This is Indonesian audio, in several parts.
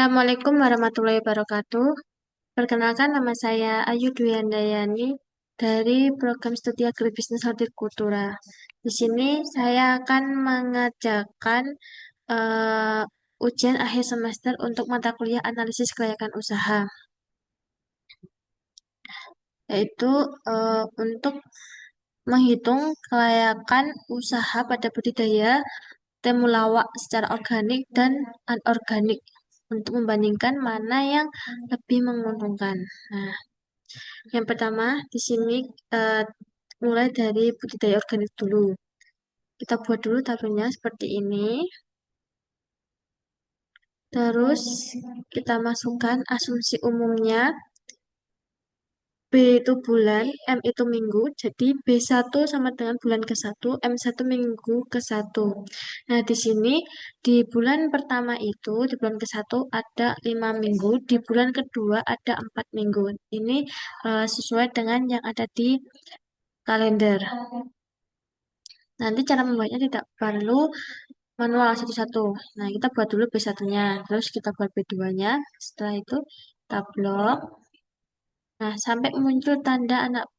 Assalamualaikum warahmatullahi wabarakatuh. Perkenalkan nama saya Ayu Dwi Handayani dari program studi Agribisnis Hortikultura. Di sini saya akan mengajarkan eh, ujian akhir semester untuk mata kuliah analisis kelayakan usaha, yaitu untuk menghitung kelayakan usaha pada budidaya temulawak secara organik dan anorganik untuk membandingkan mana yang lebih menguntungkan. Nah, yang pertama di sini eh, mulai dari budidaya organik dulu. Kita buat dulu tabelnya seperti ini. Terus kita masukkan asumsi umumnya. B itu bulan, M itu minggu. Jadi B1 sama dengan bulan ke-1, M1 minggu ke-1. Nah, di sini di bulan pertama itu, di bulan ke-1 ada 5 minggu, di bulan kedua ada 4 minggu. Ini sesuai dengan yang ada di kalender. Nanti cara membuatnya tidak perlu manual satu-satu. Nah, kita buat dulu B1-nya, terus kita buat B2-nya. Setelah itu kita blok. Nah, sampai muncul tanda anak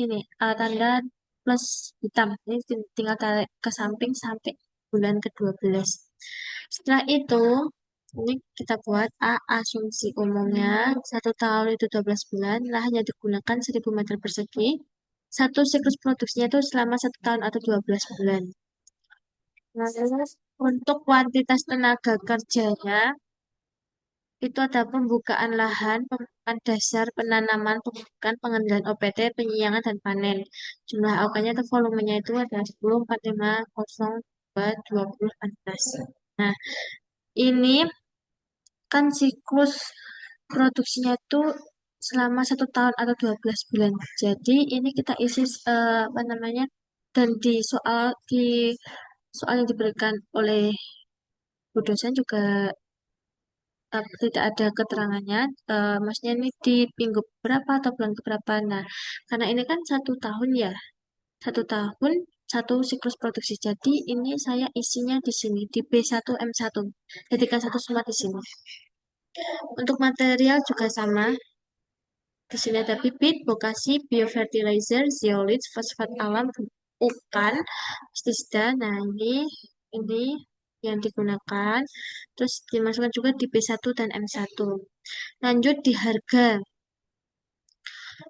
ini, tanda plus hitam. Ini tinggal tarik ke samping sampai bulan ke-12. Setelah itu, ini kita buat A asumsi umumnya. 1 tahun itu 12 bulan, lahannya digunakan 1000 meter persegi. Satu siklus produksinya itu selama 1 tahun atau 12 bulan. Nah, untuk kuantitas tenaga kerjanya, itu ada pembukaan lahan, pembukaan dasar, penanaman, pembukaan pengendalian OPT, penyiangan, dan panen. Jumlah AOK-nya atau volumenya itu adalah 10, 45, 0, 2, 20, 14. Nah, ini kan siklus produksinya itu selama 1 tahun atau 12 bulan. Jadi ini kita isi apa namanya, dan di soal yang diberikan oleh Bu dosen juga tidak ada keterangannya, maksudnya ini di minggu berapa atau bulan berapa. Nah, karena ini kan 1 tahun ya, 1 tahun satu siklus produksi. Jadi ini saya isinya di sini di B1 M1. Jadikan satu semua di sini. Untuk material juga sama. Di sini ada bibit, bokasi, biofertilizer, zeolit, fosfat alam, ukan, pestisida. Nah, ini yang digunakan. Terus dimasukkan juga di B1 dan M1. Lanjut di harga.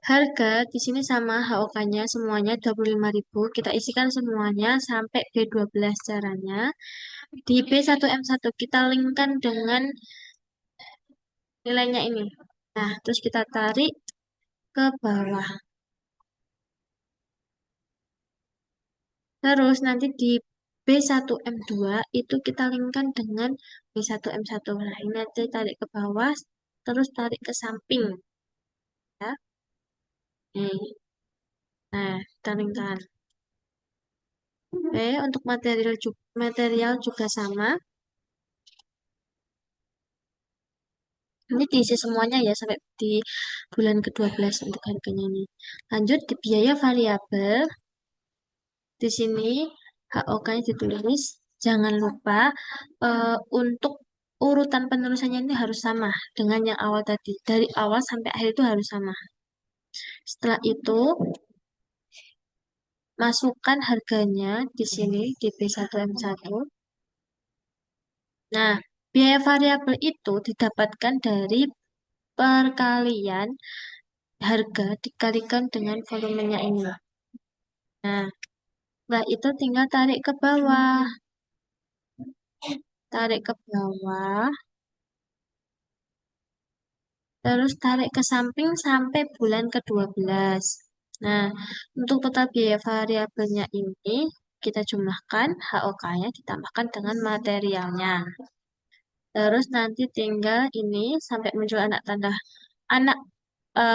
Harga di sini sama HOK-nya semuanya 25.000. Kita isikan semuanya sampai B12 caranya. Di B1M1 kita linkkan dengan nilainya ini. Nah, terus kita tarik ke bawah. Terus nanti di B1M2 itu kita linkkan dengan B1M1. Nah, ini nanti tarik ke bawah, terus tarik ke samping. Ya. Nih. Nah, kita linkkan. Oke, untuk material juga sama. Ini diisi semuanya ya sampai di bulan ke-12 untuk harganya ini. Lanjut di biaya variabel. Di sini HOK-nya ditulis. Jangan lupa untuk urutan penulisannya ini harus sama dengan yang awal tadi. Dari awal sampai akhir itu harus sama. Setelah itu, masukkan harganya di sini di B1M1. Nah, biaya variabel itu didapatkan dari perkalian harga dikalikan dengan volumenya ini. Nah, setelah itu tinggal tarik ke bawah. Tarik ke bawah. Terus tarik ke samping sampai bulan ke-12. Nah, untuk total biaya variabelnya ini, kita jumlahkan HOK-nya ditambahkan dengan materialnya. Terus nanti tinggal ini sampai muncul anak tanda anak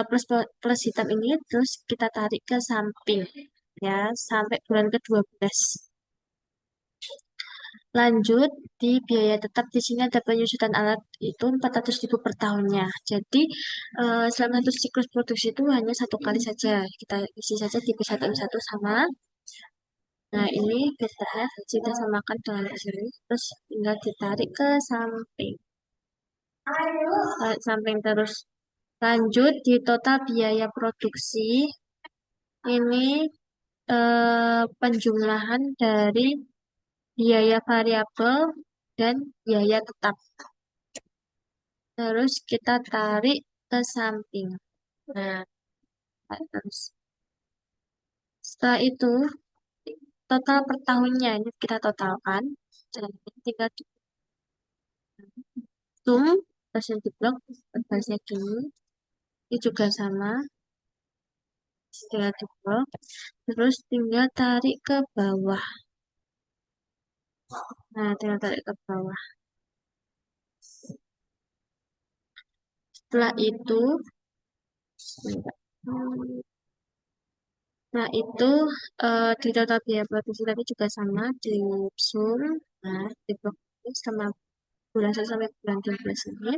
plus plus hitam ini, terus kita tarik ke samping ya sampai bulan ke-12. Lanjut di biaya tetap di sini ada penyusutan alat itu 400.000 per tahunnya. Jadi selama satu siklus produksi itu hanya 1 kali saja. Kita isi saja di P1M1 sama. Nah, ini biasanya kita samakan dengan di sini. Terus tinggal ditarik ke samping. Tarik samping terus. Lanjut di total biaya produksi. Ini penjumlahan dari biaya variabel dan biaya tetap. Terus kita tarik ke samping. Nah, tarik terus. Setelah itu, total per tahunnya ini kita totalkan. Dan tinggal hitung persen blok berbasis gini. Ini juga sama, tinggal diblok. Terus tinggal tarik ke bawah. Nah, tinggal tarik ke bawah. Setelah itu, nah itu di total biaya produksi tadi juga sama di sum, nah di blok ini sama bulan 1 sampai bulan 12 ini.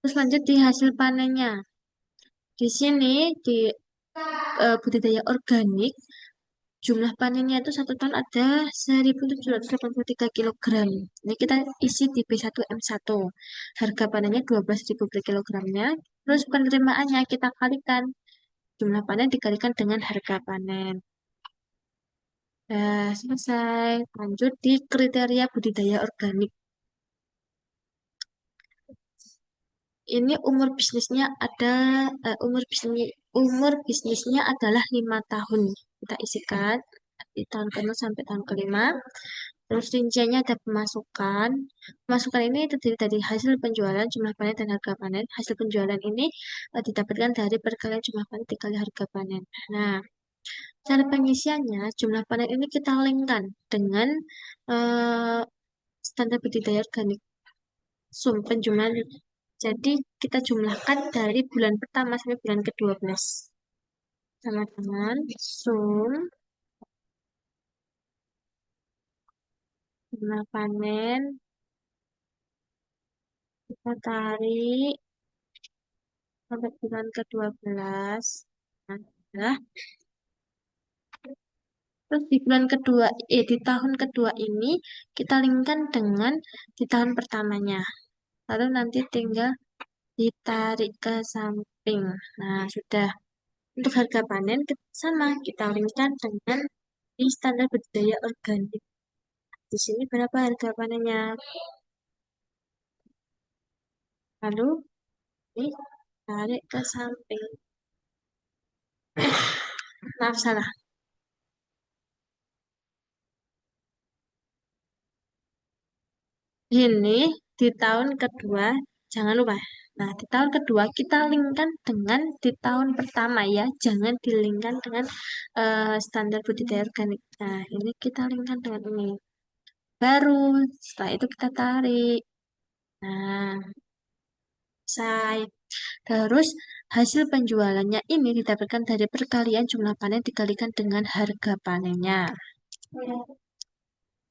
Terus lanjut di hasil panennya. Di sini di budidaya organik jumlah panennya itu 1 ton ada 1.783 kilogram. Ini kita isi di B1M1. Harga panennya 12.000 per kilogramnya. Terus penerimaannya kita kalikan. Jumlah panen dikalikan dengan harga panen. Nah, selesai. Lanjut di kriteria budidaya organik. Ini umur bisnisnya adalah 5 tahun. Kita isikan di tahun ke-6 sampai tahun ke-5. Terus rinciannya ada pemasukan. Pemasukan ini terdiri dari hasil penjualan, jumlah panen, dan harga panen. Hasil penjualan ini didapatkan dari perkalian jumlah panen dikali harga panen. Nah, cara pengisiannya, jumlah panen ini kita linkkan dengan eh, standar budidaya organik. Sum penjumlahan. Jadi kita jumlahkan dari bulan pertama sampai bulan ke-12. Sama dengan sum jumlah panen kita tarik sampai bulan ke-12. Nah, terus di bulan kedua, di tahun kedua ini kita linkkan dengan di tahun pertamanya. Lalu nanti tinggal ditarik ke samping. Nah, sudah. Untuk harga panen sama, kita linkkan dengan di standar budidaya organik. Di sini berapa harga panennya? Lalu ditarik ke samping. Maaf, salah. Ini di tahun kedua, jangan lupa. Nah, di tahun kedua kita linkkan dengan di tahun pertama ya. Jangan dilingkan dengan standar budidaya organik. Nah, ini kita linkkan dengan ini. Baru setelah itu kita tarik. Nah, selesai. Terus hasil penjualannya ini didapatkan dari perkalian jumlah panen dikalikan dengan harga panennya.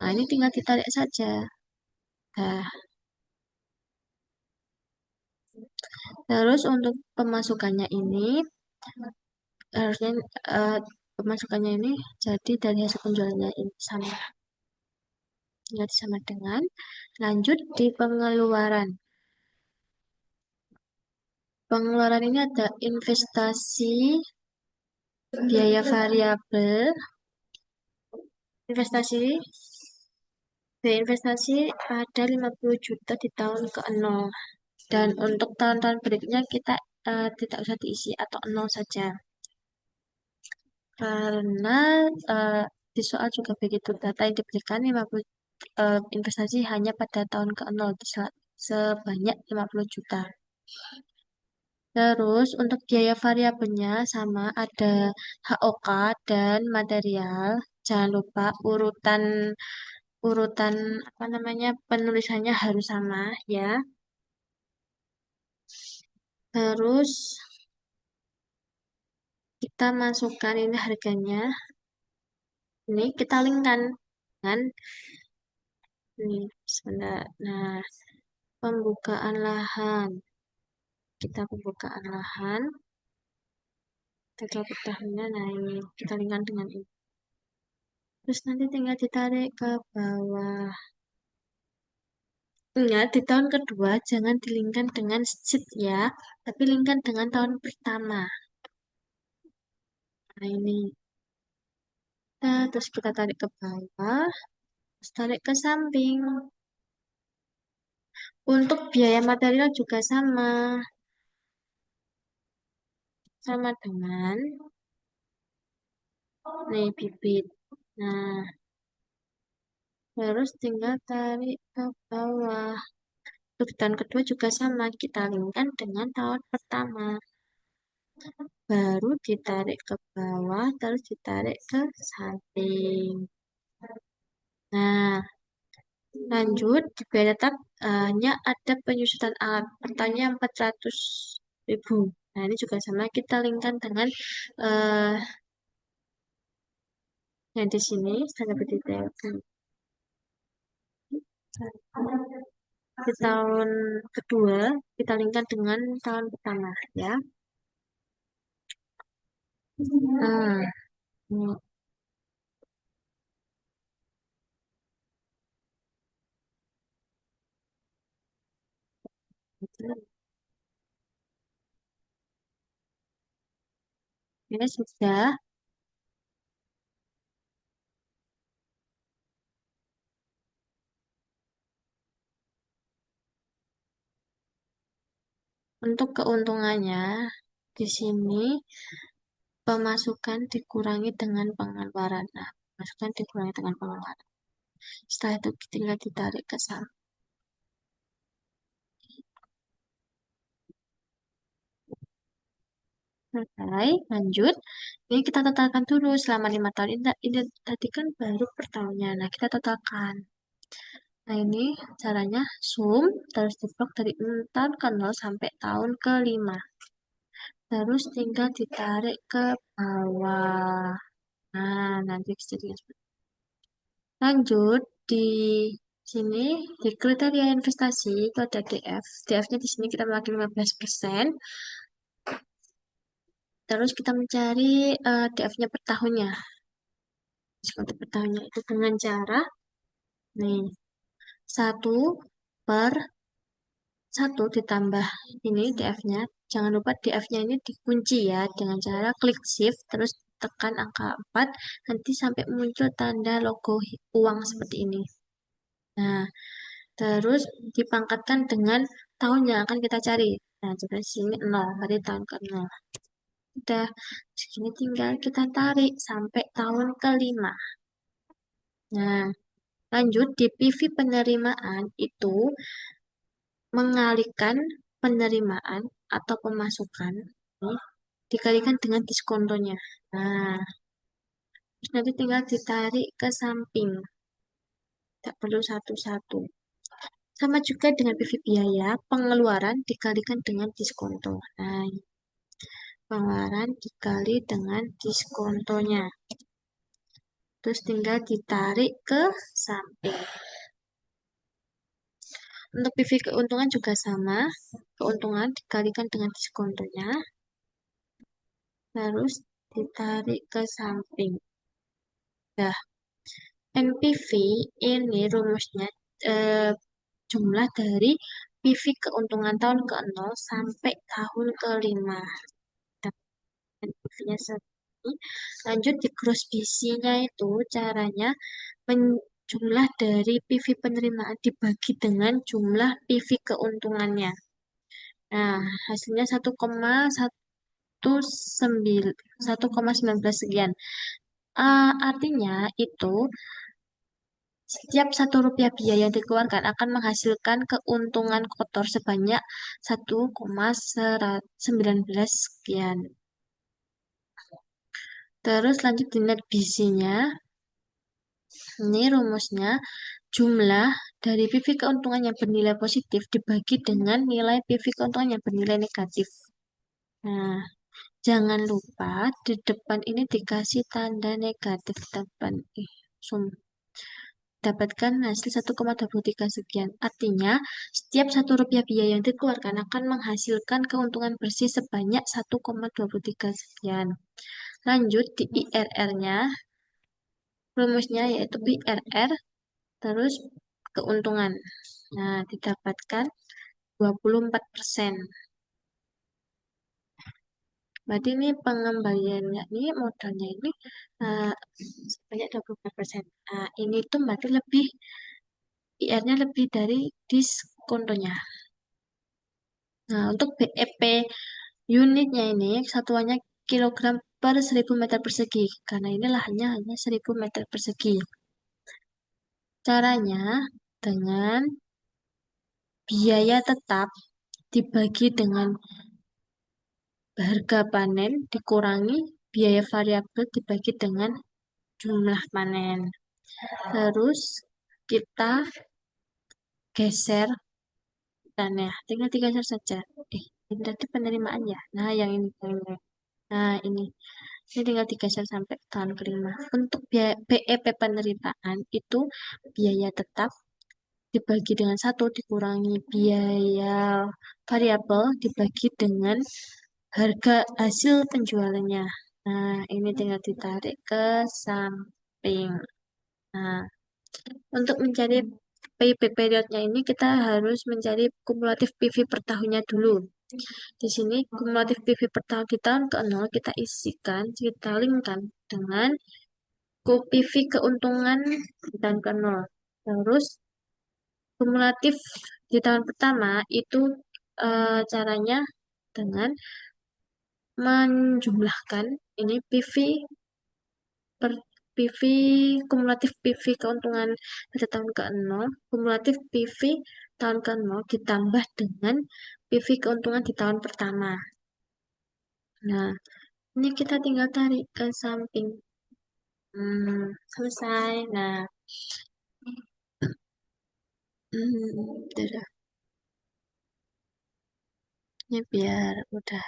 Nah, ini tinggal ditarik saja. Nah, terus untuk pemasukannya ini harusnya eh, pemasukannya ini jadi dari hasil penjualannya ini sama. Tinggal sama dengan lanjut di pengeluaran. Pengeluaran ini ada investasi, biaya variabel, investasi biaya investasi ada 50 juta di tahun ke-0. Dan untuk tahun-tahun berikutnya kita tidak usah diisi atau nol saja. Karena eh, di soal juga begitu data yang diberikan 50 investasi hanya pada tahun ke-0 sebanyak 50 juta. Terus untuk biaya variabelnya sama ada HOK dan material. Jangan lupa urutan urutan apa namanya penulisannya harus sama ya. Terus kita masukkan ini harganya. Ini kita linkkan dengan ini sebentar. Nah, pembukaan lahan. Kita pembukaan lahan. Total per tahunnya naik. Kita linkkan dengan ini. Terus nanti tinggal ditarik ke bawah. Ingat, di tahun kedua jangan dilingkan dengan sheet ya, tapi lingkan dengan tahun pertama. Nah, ini. Nah, terus kita tarik ke bawah, terus tarik ke samping. Untuk biaya material juga sama dengan nih bibit. Nah, terus tinggal tarik ke bawah. Untuk tahun kedua juga sama, kita linkkan dengan tahun pertama. Baru ditarik ke bawah, terus ditarik ke samping. Nah, lanjut, di biaya tetap hanya ada penyusutan alat. Pertanyaan 400.000. Nah, ini juga sama, kita linkkan dengan eh, yang di sini, standar detail. Di tahun kedua, kita linkkan dengan tahun pertama, ya. Nah, ini. Ini sudah. Untuk keuntungannya, di sini pemasukan dikurangi dengan pengeluaran. Nah, pemasukan dikurangi dengan pengeluaran. Setelah itu tinggal ditarik ke samping. Selesai, lanjut. Ini kita totalkan dulu selama 5 tahun. Ini tadi kan baru per tahunnya. Nah, kita totalkan. Nah, ini caranya sum, terus diblok dari tahun ke 0 sampai tahun ke 5. Terus tinggal ditarik ke bawah. Nah, nanti jadi seperti itu. Lanjut, di sini di kriteria investasi itu ada DF. DF-nya di sini kita memakai 15%. Terus kita mencari DF-nya per tahunnya. Diskon per tahunnya itu dengan cara nih 1/1 ditambah ini DF-nya. Jangan lupa DF-nya ini dikunci ya dengan cara klik shift terus tekan angka 4 nanti sampai muncul tanda logo uang seperti ini. Nah, terus dipangkatkan dengan tahun yang akan kita cari. Nah, coba sini 0, berarti tahun ke-0. Udah, segini tinggal kita tarik sampai tahun ke-5. Nah, lanjut di PV penerimaan itu mengalihkan penerimaan atau pemasukan nih, dikalikan dengan diskontonya. Nah, terus nanti tinggal ditarik ke samping. Tidak perlu satu-satu. Sama juga dengan PV biaya, pengeluaran dikalikan dengan diskonto. Nah, pengeluaran dikali dengan diskontonya. Terus tinggal ditarik ke samping. Untuk PV keuntungan juga sama. Keuntungan dikalikan dengan diskontonya. Terus ditarik ke samping. Nah, NPV ini rumusnya eh, jumlah dari PV keuntungan tahun ke-0 sampai tahun ke-5. NPV-nya segini. Lanjut di gross BC-nya itu caranya jumlah dari PV penerimaan dibagi dengan jumlah PV keuntungannya. Nah, hasilnya 1,19 sekian. Artinya itu setiap Rp1 biaya yang dikeluarkan akan menghasilkan keuntungan kotor sebanyak 1,19 sekian. Terus lanjut di net BC-nya. Ini rumusnya jumlah dari PV keuntungan yang bernilai positif dibagi dengan nilai PV keuntungan yang bernilai negatif. Nah, jangan lupa di depan ini dikasih tanda negatif depan. Sum. Dapatkan hasil 1,23 sekian. Artinya, setiap Rp1 biaya yang dikeluarkan akan menghasilkan keuntungan bersih sebanyak 1,23 sekian. Lanjut di IRR-nya, rumusnya yaitu IRR terus keuntungan. Nah, didapatkan 24%. Berarti ini pengembaliannya ini modalnya ini uh, sebanyak 24%. Nah, ini tuh berarti lebih IR-nya lebih dari diskontonya. Nah, untuk BEP unitnya ini satuannya kilogram per 1000 meter persegi. Karena ini lahannya hanya 1000 meter persegi. Caranya dengan biaya tetap dibagi dengan harga panen dikurangi biaya variabel dibagi dengan jumlah panen. Terus kita geser dan ya, tinggal digeser saja. Ini tadi penerimaan ya. Nah, yang ini, yang ini. Nah, ini tinggal digeser sampai tahun kelima. Untuk biaya BEP penerimaan itu biaya tetap dibagi dengan satu dikurangi biaya variabel dibagi dengan harga hasil penjualannya. Nah, ini tinggal ditarik ke samping. Nah, untuk mencari payback periodnya ini kita harus mencari kumulatif PV per tahunnya dulu. Di sini kumulatif PV per tahun di tahun ke-0 kita isikan, kita linkkan dengan PV keuntungan di tahun ke-0. Terus kumulatif di tahun pertama itu caranya dengan menjumlahkan ini per PV kumulatif PV keuntungan pada tahun ke-0, kumulatif PV tahun ke-0 ditambah dengan PV keuntungan di tahun pertama. Nah, ini kita tinggal tarik ke samping. Selesai. Nah, udah. Ini biar udah.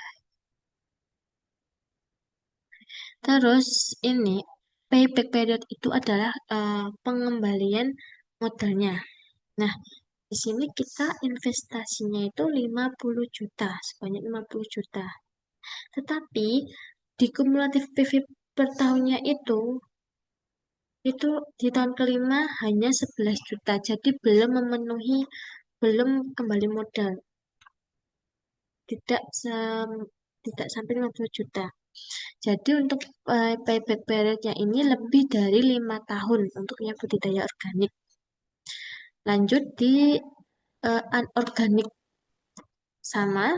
Terus ini payback period itu adalah pengembalian modalnya. Nah, di sini kita investasinya itu 50 juta, sebanyak 50 juta. Tetapi di kumulatif PV per tahunnya itu di tahun kelima hanya 11 juta. Jadi belum kembali modal. Tidak tidak sampai 50 juta. Jadi untuk payback periodnya ini lebih dari 5 tahun untuknya budidaya organik. Lanjut di anorganik sama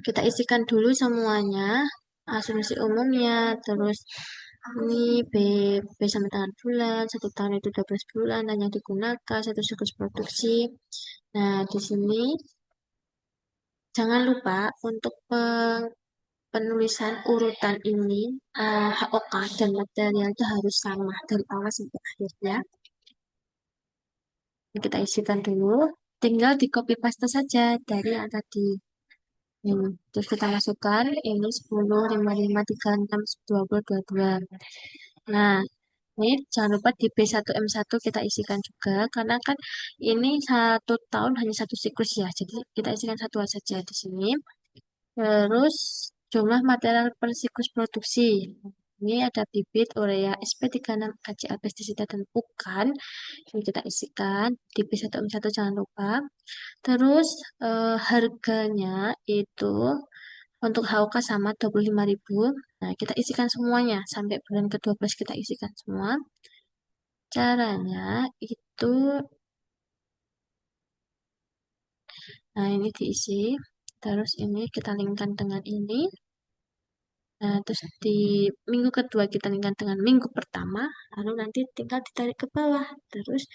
kita isikan dulu semuanya asumsi umumnya terus ini B sampai dengan bulan 1 tahun itu 12 bulan dan yang digunakan satu siklus produksi. Nah, di sini jangan lupa untuk penulisan urutan ini HOK dan material itu harus sama dari awal sampai akhir ya. Kita isikan dulu, tinggal di copy paste saja dari yang tadi. Ini. Terus kita masukkan ini 10, 55, 36, 20, 22. Nah, ini jangan lupa di B1M1 kita isikan juga, karena kan ini 1 tahun hanya satu siklus ya, jadi kita isikan satu saja di sini. Terus jumlah material per siklus produksi. Ini ada bibit, urea, SP36, KCA, pestisida, dan pukan. Ini kita isikan di B1M1 jangan lupa. Terus harganya itu untuk HOK sama 25.000. Nah, kita isikan semuanya sampai bulan ke-12 kita isikan semua. Caranya itu nah ini diisi. Terus ini kita linkkan dengan ini. Nah, terus di minggu kedua kita linkkan dengan minggu pertama, lalu nanti tinggal ditarik ke bawah. Terus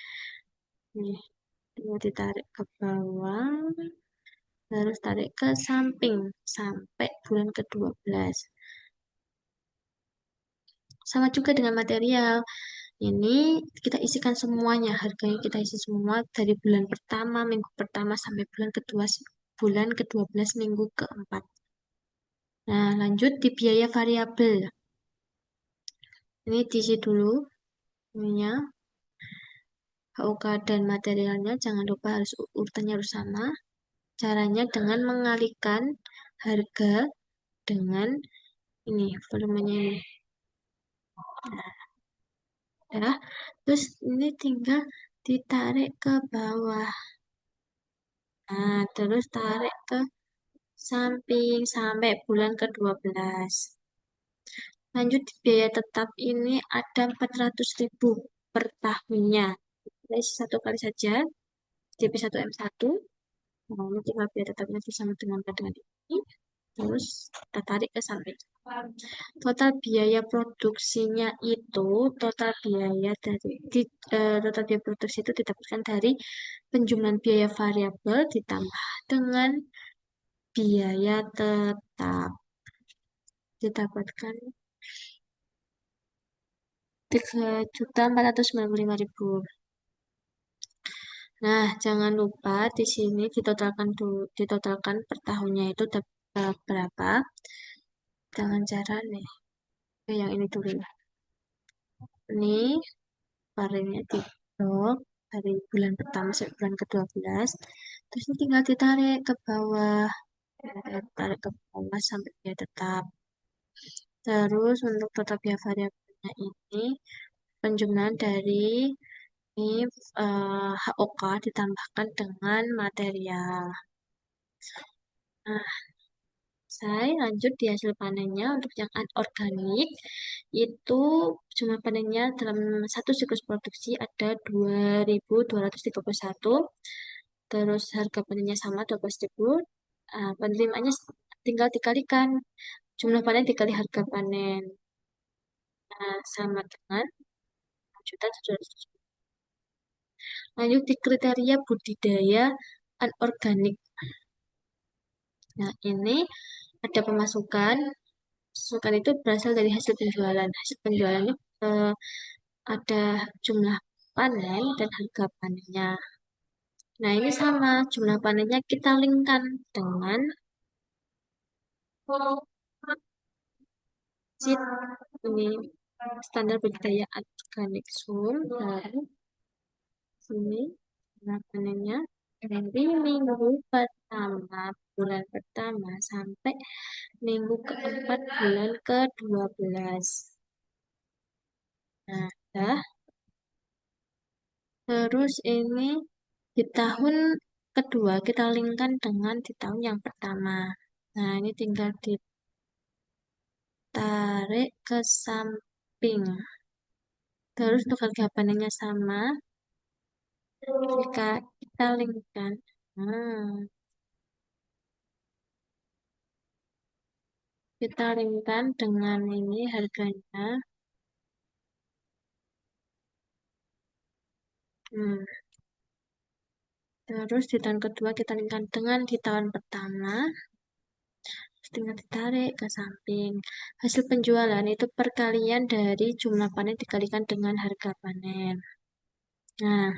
nih, tinggal ditarik ke bawah, terus tarik ke samping sampai bulan ke-12. Sama juga dengan material. Ini kita isikan semuanya, harganya kita isi semua dari bulan pertama, minggu pertama sampai bulan ke-12 minggu keempat. Nah, lanjut di biaya variabel. Ini diisi dulu ininya. HOK dan materialnya jangan lupa harus urutannya harus sama. Caranya dengan mengalihkan harga dengan ini volumenya ini. Nah, ya. Terus ini tinggal ditarik ke bawah. Nah, terus tarik ke samping sampai bulan ke-12. Lanjut di biaya tetap ini ada 400.000 per tahunnya. Kita isi satu kali saja, JP1M1. Nah, ini tinggal biaya tetapnya sama dengan ini. Terus kita tarik ke samping. Total biaya produksinya itu, total biaya dari total biaya produksi itu didapatkan dari penjumlahan biaya variabel ditambah dengan biaya tetap, didapatkan 3.495.000. Nah, jangan lupa di sini ditotalkan dulu, ditotalkan per tahunnya itu berapa? Dengan cara nih, yang ini dulu. Ini variannya di blok dari bulan pertama sampai bulan ke-12. Terus ini tinggal ditarik ke bawah. Tarik ke bawah sampai dia tetap. Terus untuk total biaya variabelnya ini penjumlahan dari ini HOK ditambahkan dengan material. Nah, saya lanjut di hasil panennya untuk yang anorganik itu jumlah panennya dalam satu siklus produksi ada 2.231. Terus harga panennya sama 12.000. Penerimaannya tinggal dikalikan jumlah panen dikali harga panen. Nah, sama dengan 6.700.000. Lanjut di kriteria budidaya anorganik. Nah, ini ada pemasukan. Pemasukan itu berasal dari hasil penjualan. Hasil penjualan itu ada jumlah panen dan harga panennya. Nah, ini sama. Jumlah panennya kita linkkan dengan sheet ini standar budidaya organik sum. Lalu sini jumlah panennya dari minggu pertama, bulan pertama sampai minggu keempat, bulan ke-12. Nah, dah. Terus ini di tahun kedua kita linkkan dengan di tahun yang pertama. Nah, ini tinggal ditarik ke samping. Terus untuk harga panennya sama. Jika kita linkkan. Hmm, kita linkkan dengan ini harganya. Hmm. Terus di tahun kedua kita linkkan dengan di tahun pertama. Tinggal ditarik ke samping. Hasil penjualan itu perkalian dari jumlah panen dikalikan dengan harga panen. Nah,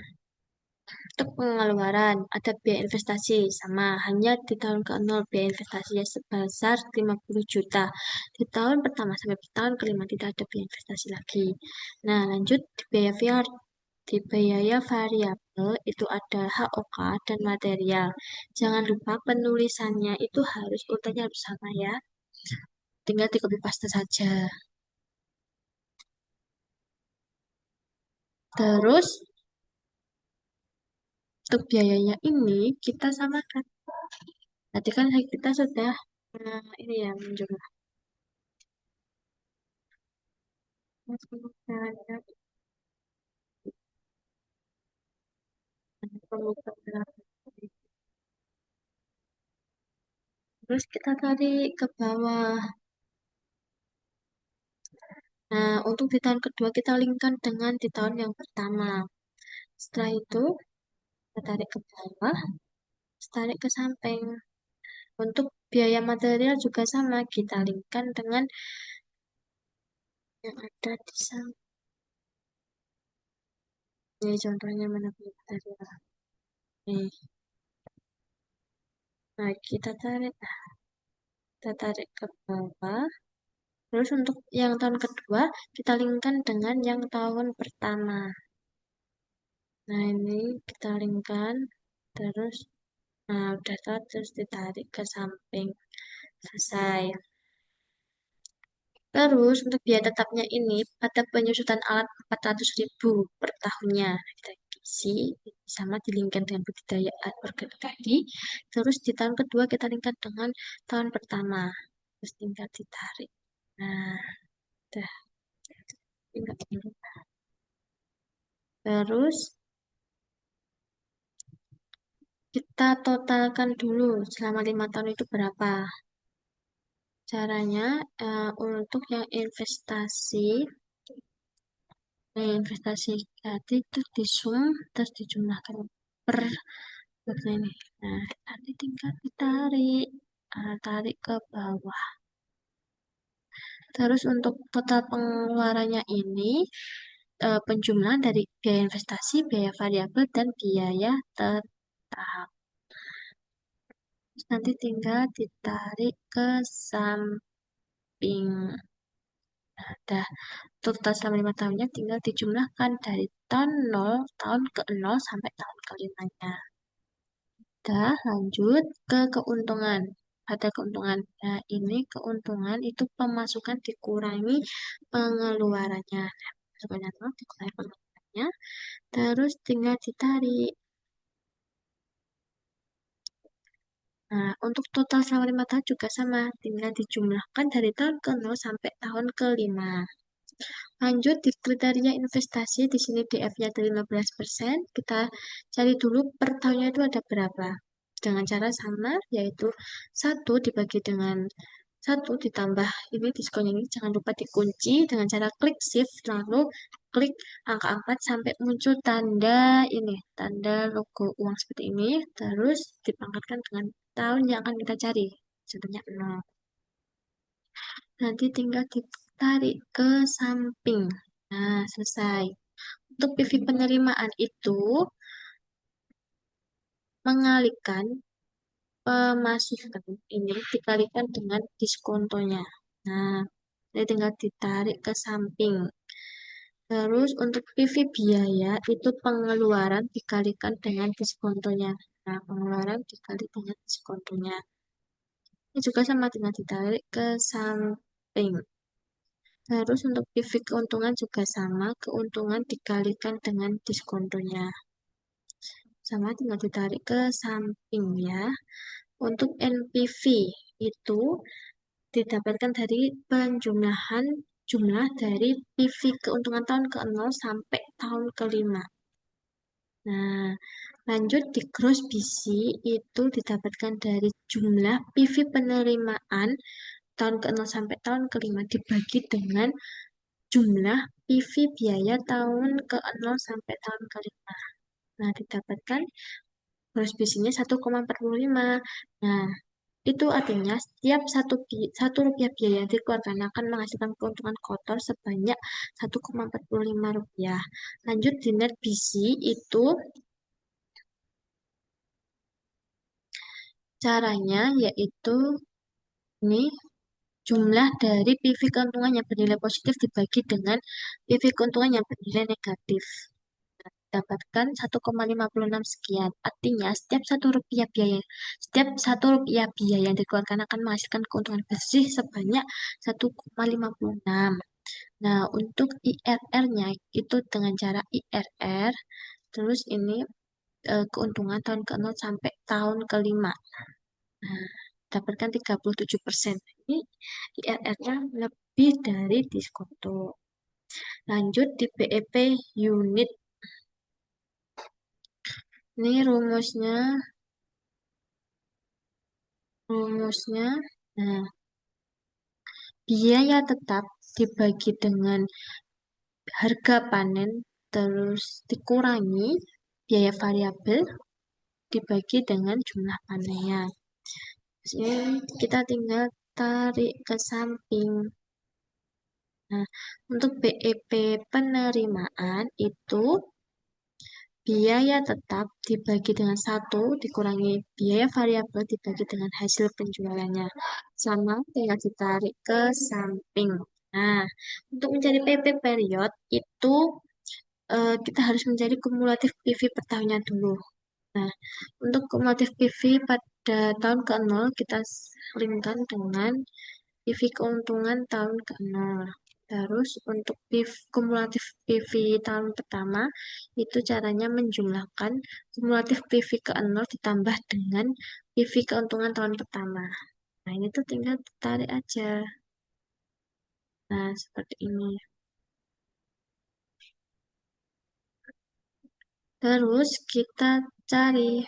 untuk pengeluaran ada biaya investasi sama hanya di tahun ke-0 biaya investasinya sebesar 50 juta. Di tahun pertama sampai tahun kelima tidak ada biaya investasi lagi. Nah, lanjut di biaya di biaya variabel itu ada HOK dan material. Jangan lupa penulisannya itu harus urutannya harus sama ya. Tinggal di copy paste saja. Terus untuk biayanya ini kita samakan. Tadi kan kita sudah ini ya menjumlah. Terus kita tarik ke bawah. Nah, untuk di tahun kedua kita linkkan dengan di tahun yang pertama. Setelah itu, kita tarik ke bawah, tarik ke samping. Untuk biaya material juga sama, kita linkkan dengan yang ada di samping. Ini contohnya mana biaya material. Nih. Nah, kita tarik ke bawah. Terus untuk yang tahun kedua, kita linkkan dengan yang tahun pertama. Nah, ini kita linkkan. Terus, nah udah tahu, terus ditarik ke samping. Selesai. Terus untuk biaya tetapnya ini ada penyusutan alat 400.000 per tahunnya. investasi sama dilingkan dengan budidaya organik tadi. Terus di tahun kedua kita lingkan dengan tahun pertama. Terus tinggal ditarik. Nah, udah tinggal dulu. Terus kita totalkan dulu selama 5 tahun itu berapa. Caranya untuk yang investasi, investasi tadi itu di sum terus dijumlahkan per berapa ini. Nah, nanti tinggal ditarik, tarik ke bawah. Terus untuk total pengeluarannya ini penjumlahan dari biaya investasi, biaya variabel, dan biaya tetap. Terus nanti tinggal ditarik ke samping. Nah, dah total selama 5 tahunnya tinggal dijumlahkan dari tahun 0, tahun ke 0 sampai tahun ke 5-nya. Dah lanjut ke keuntungan. Ada keuntungan. Nah, ini keuntungan itu pemasukan dikurangi pengeluarannya. Nah, pemasukannya 0 dikurangi pengeluarannya. Terus tinggal ditarik. Nah, untuk total selama 5 tahun juga sama. Tinggal dijumlahkan dari tahun ke 0 sampai tahun ke 5. Lanjut di kriteria investasi, di sini DF-nya ada 15%. Kita cari dulu per tahunnya itu ada berapa. Dengan cara sama, yaitu 1 dibagi dengan 1 ditambah ini diskonnya ini. Jangan lupa dikunci dengan cara klik shift, lalu klik angka 4 sampai muncul tanda ini, tanda logo uang seperti ini. Terus dipangkatkan dengan tahun yang akan kita cari. Contohnya 0. Nanti tinggal ditarik ke samping. Nah, selesai. Untuk PV penerimaan itu mengalihkan pemasukan ini dikalikan dengan diskontonya. Nah, jadi tinggal ditarik ke samping. Terus untuk PV biaya itu pengeluaran dikalikan dengan diskontonya. Nah, pengeluaran dikali dengan diskontonya. Ini juga sama dengan ditarik ke samping. Terus untuk PV keuntungan juga sama, keuntungan dikalikan dengan diskontonya. Sama tinggal ditarik ke samping ya. Untuk NPV itu didapatkan dari penjumlahan jumlah dari PV keuntungan tahun ke 0 sampai tahun ke 5. Nah, lanjut di gross BC itu didapatkan dari jumlah PV penerimaan tahun ke 0 sampai tahun ke 5 dibagi dengan jumlah PV biaya tahun ke 0 sampai tahun ke 5. Nah, didapatkan gross BC-nya 1,45. Nah, itu artinya setiap satu rupiah biaya yang dikeluarkan akan menghasilkan keuntungan kotor sebanyak 1,45 rupiah. Lanjut di net BC itu caranya yaitu ini jumlah dari PV keuntungan yang bernilai positif dibagi dengan PV keuntungan yang bernilai negatif. Dapatkan 1,56 sekian. Artinya setiap satu rupiah biaya yang dikeluarkan akan menghasilkan keuntungan bersih sebanyak 1,56. Nah, untuk IRR-nya itu dengan cara IRR, terus ini keuntungan tahun ke 0 sampai tahun ke 5. Nah, dapatkan 37%. Ini IRR-nya lebih dari diskonto. Lanjut di BEP unit. Ini rumusnya. Nah, biaya tetap dibagi dengan harga panen terus dikurangi biaya variabel dibagi dengan jumlah panennya. Ini kita tinggal tarik ke samping. Nah, untuk BEP penerimaan itu biaya tetap dibagi dengan 1 dikurangi biaya variabel dibagi dengan hasil penjualannya. Sama tinggal ditarik ke samping. Nah, untuk mencari PP period itu kita harus mencari kumulatif PV per tahunnya dulu. Nah, untuk kumulatif PV pada tahun ke 0 kita ringkan dengan PV keuntungan tahun ke 0. Terus untuk kumulatif PV tahun pertama, itu caranya menjumlahkan kumulatif PV ke nol ditambah dengan PV keuntungan tahun pertama. Nah, ini tuh tinggal tarik aja. Nah, seperti ini. Terus kita cari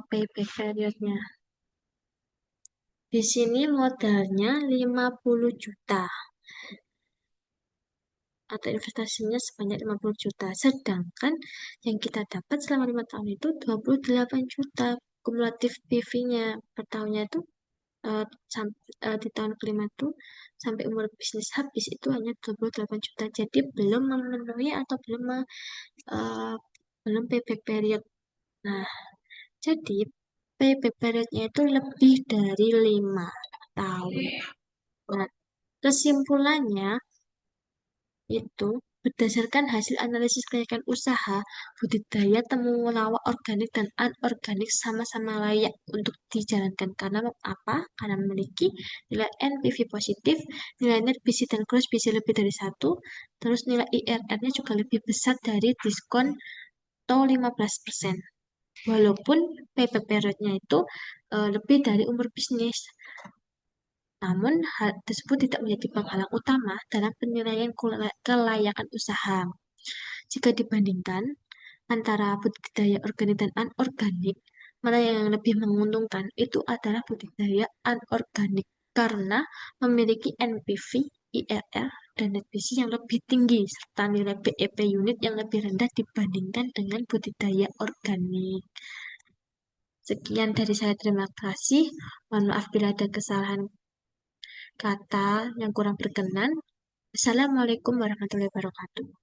payback periodnya. Di sini modalnya 50 juta atau investasinya sebanyak 50 juta. Sedangkan yang kita dapat selama 5 tahun itu 28 juta kumulatif PV-nya per tahunnya itu di tahun kelima itu sampai umur bisnis habis itu hanya 28 juta. Jadi belum memenuhi atau eh, belum payback period. Nah, jadi payback periodnya itu lebih dari 5 tahun. Nah, kesimpulannya itu berdasarkan hasil analisis kelayakan usaha, budidaya temulawak organik dan anorganik sama-sama layak untuk dijalankan. Karena apa? Karena memiliki nilai NPV positif, nilai net BC dan gross BC lebih dari satu, terus nilai IRR-nya juga lebih besar dari diskon atau 15%. Walaupun payback period-nya itu lebih dari umur bisnis. Namun, hal tersebut tidak menjadi penghalang utama dalam penilaian kelayakan usaha. Jika dibandingkan antara budidaya organik dan anorganik, mana yang lebih menguntungkan itu adalah budidaya anorganik karena memiliki NPV, IRR, dan net BC yang lebih tinggi serta nilai BEP unit yang lebih rendah dibandingkan dengan budidaya organik. Sekian dari saya, terima kasih. Mohon maaf bila ada kesalahan kata yang kurang berkenan. Assalamualaikum warahmatullahi wabarakatuh.